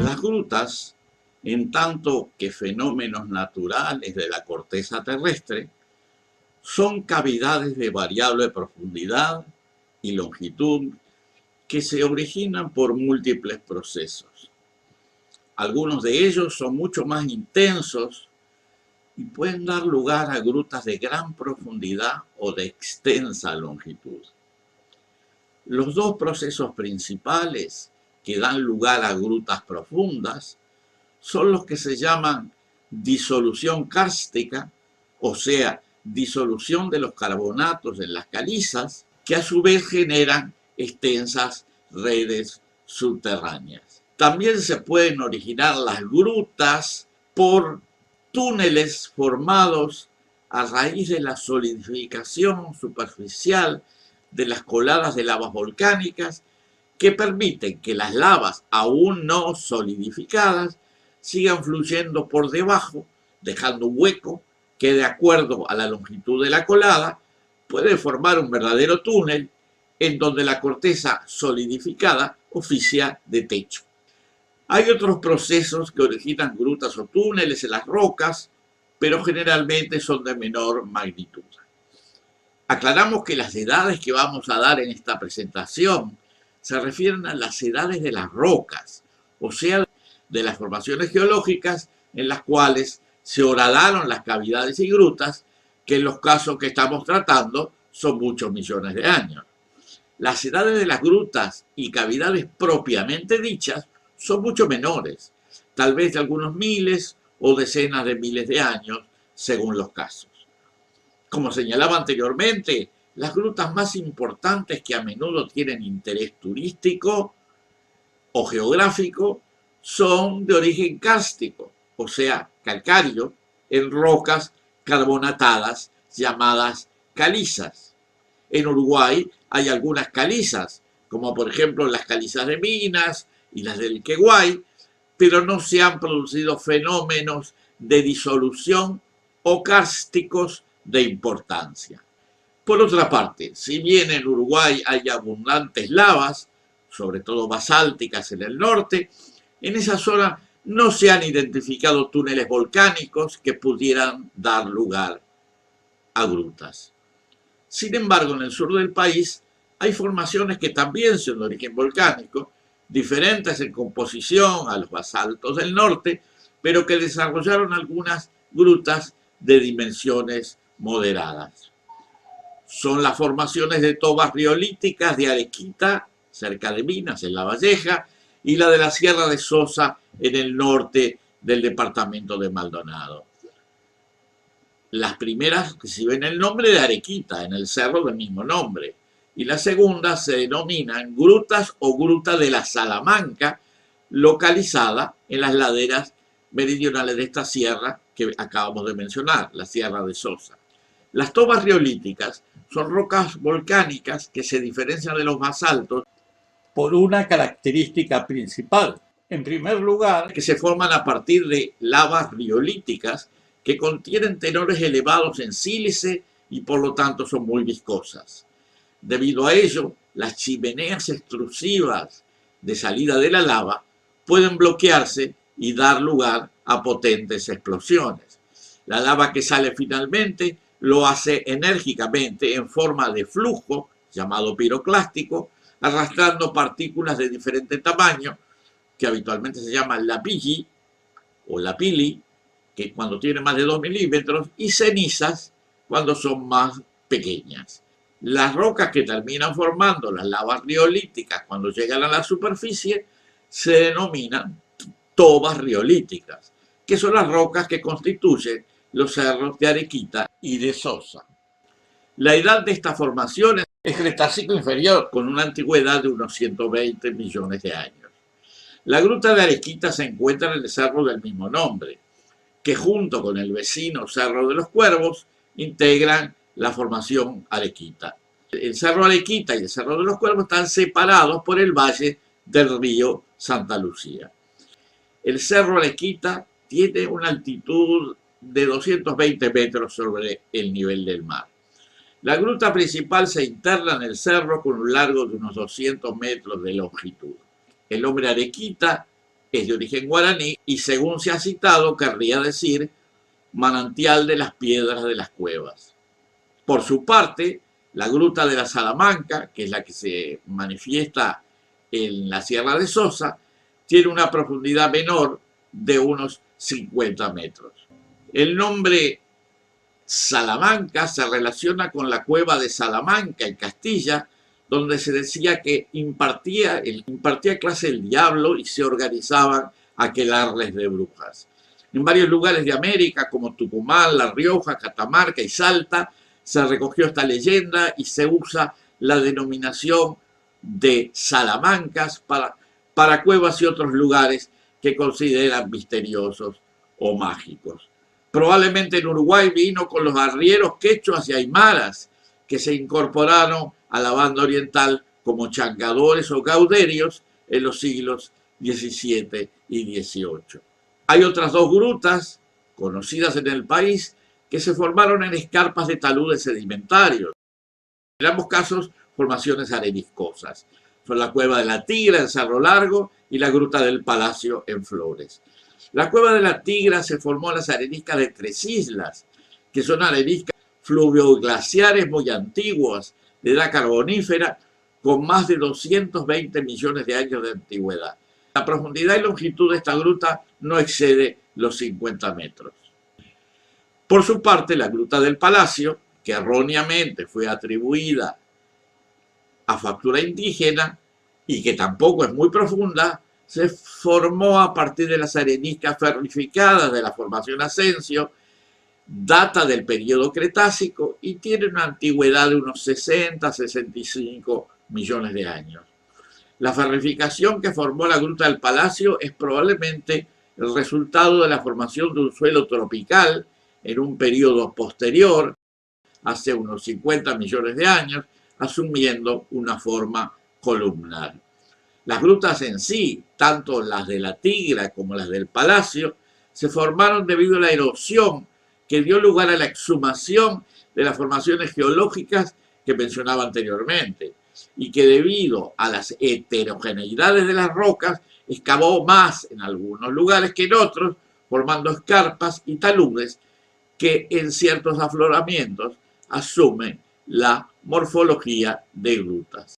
Las grutas, en tanto que fenómenos naturales de la corteza terrestre, son cavidades de variable profundidad y longitud que se originan por múltiples procesos. Algunos de ellos son mucho más intensos y pueden dar lugar a grutas de gran profundidad o de extensa longitud. Los dos procesos principales que dan lugar a grutas profundas son los que se llaman disolución kárstica, o sea, disolución de los carbonatos en las calizas, que a su vez generan extensas redes subterráneas. También se pueden originar las grutas por túneles formados a raíz de la solidificación superficial de las coladas de lavas volcánicas que permiten que las lavas aún no solidificadas sigan fluyendo por debajo, dejando un hueco que, de acuerdo a la longitud de la colada, puede formar un verdadero túnel en donde la corteza solidificada oficia de techo. Hay otros procesos que originan grutas o túneles en las rocas, pero generalmente son de menor magnitud. Aclaramos que las edades que vamos a dar en esta presentación se refieren a las edades de las rocas, o sea, de las formaciones geológicas en las cuales se horadaron las cavidades y grutas, que en los casos que estamos tratando son muchos millones de años. Las edades de las grutas y cavidades propiamente dichas son mucho menores, tal vez de algunos miles o decenas de miles de años, según los casos. Como señalaba anteriormente, las grutas más importantes que a menudo tienen interés turístico o geográfico son de origen kárstico, o sea, calcáreo, en rocas carbonatadas llamadas calizas. En Uruguay hay algunas calizas, como por ejemplo las calizas de Minas y las del Queguay, pero no se han producido fenómenos de disolución o kársticos de importancia. Por otra parte, si bien en Uruguay hay abundantes lavas, sobre todo basálticas en el norte, en esa zona no se han identificado túneles volcánicos que pudieran dar lugar a grutas. Sin embargo, en el sur del país hay formaciones que también son de origen volcánico, diferentes en composición a los basaltos del norte, pero que desarrollaron algunas grutas de dimensiones moderadas. Son las formaciones de tobas riolíticas de Arequita, cerca de Minas, en La Valleja, y la de la Sierra de Sosa, en el norte del departamento de Maldonado. Las primeras reciben el nombre de Arequita, en el cerro del mismo nombre, y las segundas se denominan grutas o gruta de la Salamanca, localizada en las laderas meridionales de esta sierra que acabamos de mencionar, la Sierra de Sosa. Las tobas riolíticas son rocas volcánicas que se diferencian de los basaltos por una característica principal. En primer lugar, que se forman a partir de lavas riolíticas que contienen tenores elevados en sílice y por lo tanto son muy viscosas. Debido a ello, las chimeneas extrusivas de salida de la lava pueden bloquearse y dar lugar a potentes explosiones. La lava que sale finalmente lo hace enérgicamente en forma de flujo, llamado piroclástico, arrastrando partículas de diferente tamaño, que habitualmente se llaman lapilli o lapili, que cuando tienen más de 2 milímetros, y cenizas cuando son más pequeñas. Las rocas que terminan formando las lavas riolíticas cuando llegan a la superficie se denominan tobas riolíticas, que son las rocas que constituyen los cerros de Arequita y de Sosa. La edad de estas formaciones es Cretácico inferior, con una antigüedad de unos 120 millones de años. La gruta de Arequita se encuentra en el cerro del mismo nombre, que junto con el vecino Cerro de los Cuervos integran la formación Arequita. El Cerro Arequita y el Cerro de los Cuervos están separados por el valle del río Santa Lucía. El Cerro Arequita tiene una altitud de 220 metros sobre el nivel del mar. La gruta principal se interna en el cerro con un largo de unos 200 metros de longitud. El hombre Arequita es de origen guaraní y según se ha citado querría decir manantial de las piedras de las cuevas. Por su parte, la Gruta de la Salamanca, que es la que se manifiesta en la Sierra de Sosa, tiene una profundidad menor de unos 50 metros. El nombre Salamanca se relaciona con la cueva de Salamanca en Castilla, donde se decía que impartía clase el diablo y se organizaban aquelarres de brujas. En varios lugares de América, como Tucumán, La Rioja, Catamarca y Salta, se recogió esta leyenda y se usa la denominación de Salamancas para cuevas y otros lugares que consideran misteriosos o mágicos. Probablemente en Uruguay vino con los arrieros quechuas y aymaras que se incorporaron a la banda oriental como changadores o gauderios en los siglos XVII y XVIII. Hay otras dos grutas conocidas en el país que se formaron en escarpas de taludes sedimentarios. En ambos casos, formaciones areniscosas. Son la Cueva de la Tigra en Cerro Largo y la Gruta del Palacio en Flores. La Cueva de la Tigra se formó en las areniscas de Tres Islas, que son areniscas fluvioglaciares muy antiguas, de edad carbonífera, con más de 220 millones de años de antigüedad. La profundidad y longitud de esta gruta no excede los 50 metros. Por su parte, la Gruta del Palacio, que erróneamente fue atribuida a factura indígena y que tampoco es muy profunda, se formó a partir de las areniscas ferrificadas de la formación Ascencio, data del periodo Cretácico y tiene una antigüedad de unos 60-65 millones de años. La ferrificación que formó la Gruta del Palacio es probablemente el resultado de la formación de un suelo tropical en un periodo posterior, hace unos 50 millones de años, asumiendo una forma columnar. Las grutas en sí, tanto las de la Tigra como las del Palacio, se formaron debido a la erosión que dio lugar a la exhumación de las formaciones geológicas que mencionaba anteriormente y que debido a las heterogeneidades de las rocas excavó más en algunos lugares que en otros, formando escarpas y taludes que en ciertos afloramientos asumen la morfología de grutas.